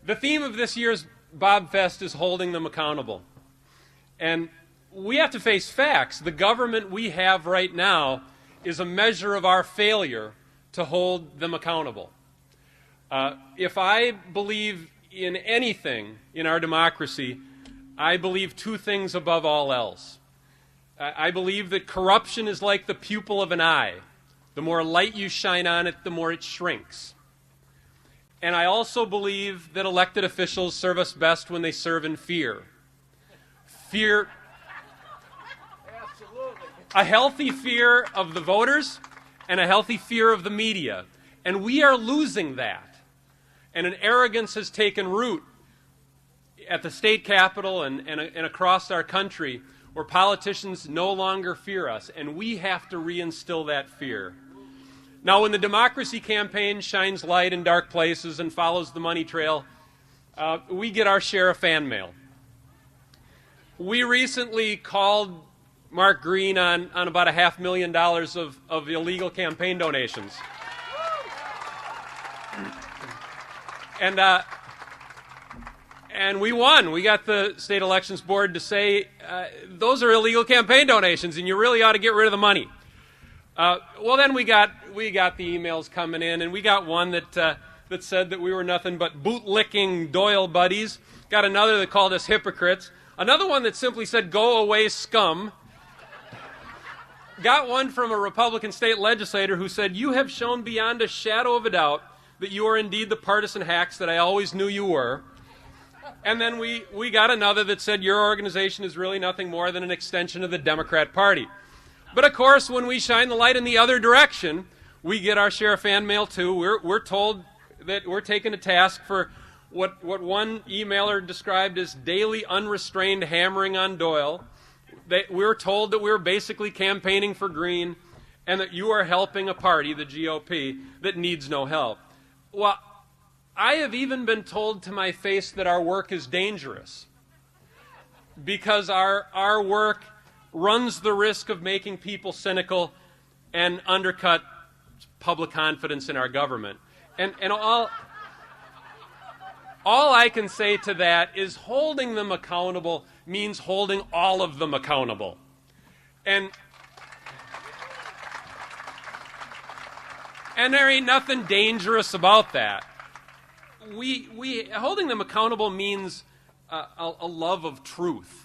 The theme of this year's Bob Fest is holding them accountable. And we have to face facts. The government we have right now is a measure of our failure to hold them accountable. If I believe in anything in our democracy, I believe two things above all else. I believe that corruption is like the pupil of an eye. The more light you shine on it, the more it shrinks. And I also believe that elected officials serve us best when they serve in fear. Fear, a healthy fear of the voters and a healthy fear of the media. And we are losing that. And an arrogance has taken root at the state capitol and across our country where politicians no longer fear us. And we have to reinstill that fear. Now, when the democracy campaign shines light in dark places and follows the money trail, we get our share of fan mail. We recently called Mark Green on about $500,000 of illegal campaign donations. And we won. We got the state elections board to say those are illegal campaign donations and you really ought to get rid of the money. Well, then we got the emails coming in, and we got one that said that we were nothing but bootlicking Doyle buddies. Got another that called us hypocrites. Another one that simply said, "Go away, scum." Got one from a Republican state legislator who said, "You have shown beyond a shadow of a doubt that you are indeed the partisan hacks that I always knew you were." And then we got another that said, "Your organization is really nothing more than an extension of the Democrat Party." But of course, when we shine the light in the other direction, we get our share of fan mail too. We're told that we're taken to task for what one emailer described as daily unrestrained hammering on Doyle. We're told that we're basically campaigning for Green and that you are helping a party, the GOP, that needs no help. Well, I have even been told to my face that our work is dangerous because our work runs the risk of making people cynical and undercut public confidence in our government. And all I can say to that is holding them accountable means holding all of them accountable. And there ain't nothing dangerous about that. Holding them accountable means a love of truth.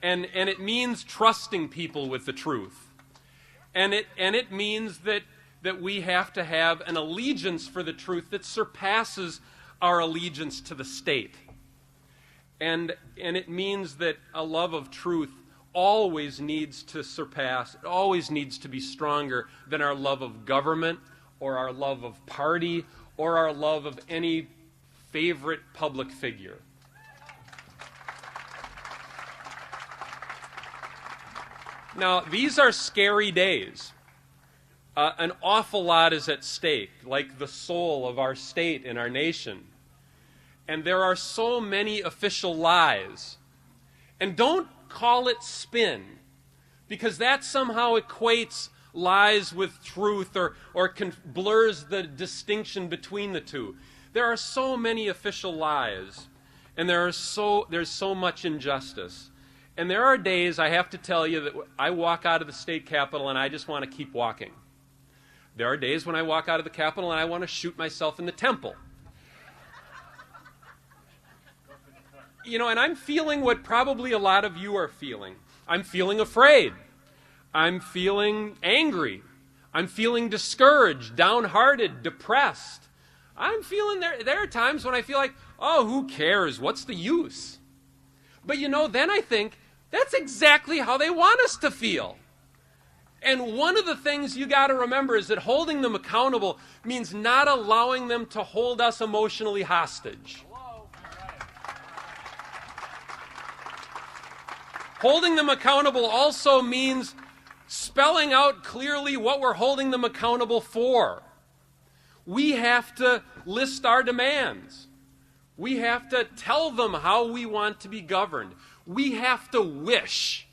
And it means trusting people with the truth. And it means that we have to have an allegiance for the truth that surpasses our allegiance to the state. And it means that a love of truth always needs to surpass, it always needs to be stronger than our love of government or our love of party or our love of any favorite public figure. Now, these are scary days. An awful lot is at stake, like the soul of our state and our nation. And there are so many official lies. And don't call it spin, because that somehow equates lies with truth or blurs the distinction between the two. There are so many official lies, and there's so much injustice. And there are days, I have to tell you, that I walk out of the state capitol and I just want to keep walking. There are days when I walk out of the capitol and I want to shoot myself in the temple. You know, and I'm feeling what probably a lot of you are feeling. I'm feeling afraid. I'm feeling angry. I'm feeling discouraged, downhearted, depressed. I'm feeling there are times when I feel like, oh, who cares? What's the use? But you know, then I think, that's exactly how they want us to feel. And one of the things you got to remember is that holding them accountable means not allowing them to hold us emotionally hostage. Holding them accountable also means spelling out clearly what we're holding them accountable for. We have to list our demands. We have to tell them how we want to be governed. We have to wish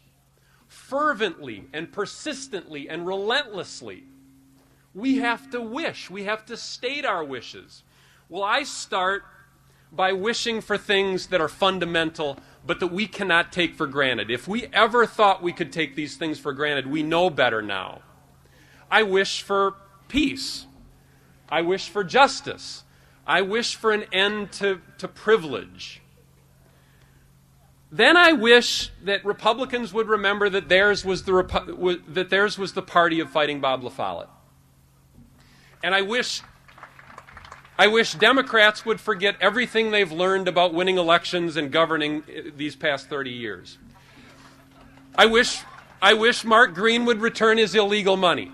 fervently and persistently and relentlessly. We have to wish. We have to state our wishes. Well, I start by wishing for things that are fundamental, but that we cannot take for granted. If we ever thought we could take these things for granted, we know better now. I wish for peace. I wish for justice. I wish for an end to privilege. Then I wish that Republicans would remember that theirs was the party of fighting Bob La Follette. And I wish Democrats would forget everything they've learned about winning elections and governing these past 30 years. I wish Mark Green would return his illegal money.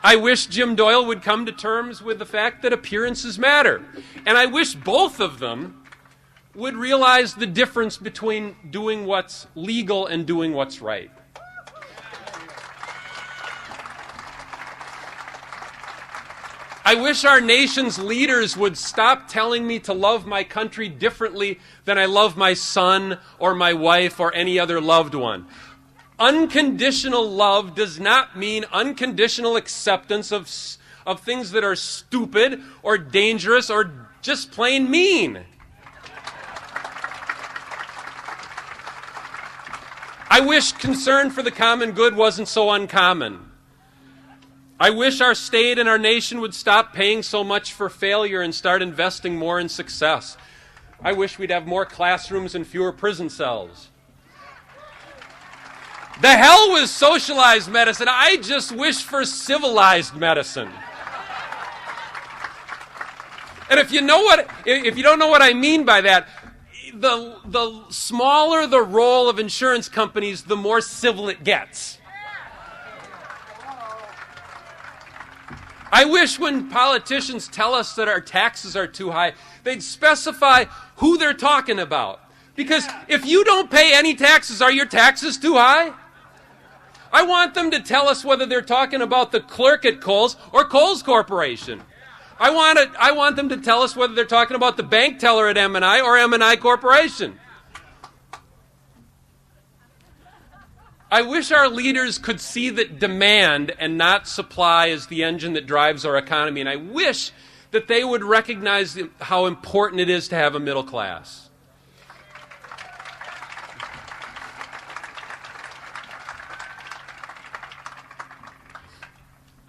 I wish Jim Doyle would come to terms with the fact that appearances matter. And I wish both of them would realize the difference between doing what's legal and doing what's right. I wish our nation's leaders would stop telling me to love my country differently than I love my son or my wife or any other loved one. Unconditional love does not mean unconditional acceptance of things that are stupid or dangerous or just plain mean. I wish concern for the common good wasn't so uncommon. I wish our state and our nation would stop paying so much for failure and start investing more in success. I wish we'd have more classrooms and fewer prison cells. The hell with socialized medicine. I just wish for civilized medicine. And if you don't know what I mean by that, the smaller the role of insurance companies, the more civil it gets. I wish when politicians tell us that our taxes are too high, they'd specify who they're talking about. Because if you don't pay any taxes, are your taxes too high? I want them to tell us whether they're talking about the clerk at Kohl's or Kohl's Corporation. I want them to tell us whether they're talking about the bank teller at M&I or M&I Corporation. I wish our leaders could see that demand and not supply is the engine that drives our economy, and I wish that they would recognize how important it is to have a middle class.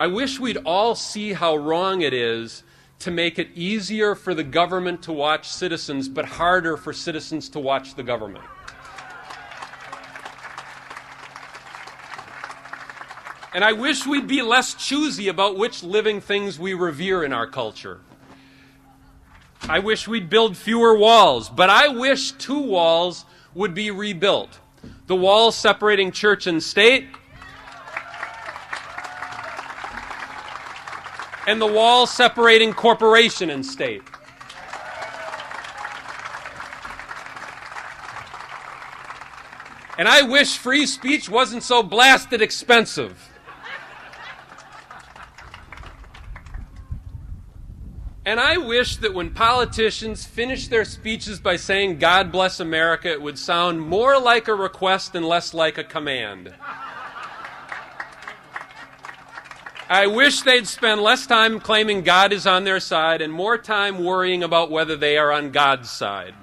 I wish we'd all see how wrong it is to make it easier for the government to watch citizens, but harder for citizens to watch the government. And I wish we'd be less choosy about which living things we revere in our culture. I wish we'd build fewer walls, but I wish 2 walls would be rebuilt. The wall separating church and state, and the wall separating corporation and state. And I wish free speech wasn't so blasted expensive. And I wish that when politicians finish their speeches by saying, "God bless America," it would sound more like a request and less like a command. I wish they'd spend less time claiming God is on their side and more time worrying about whether they are on God's side.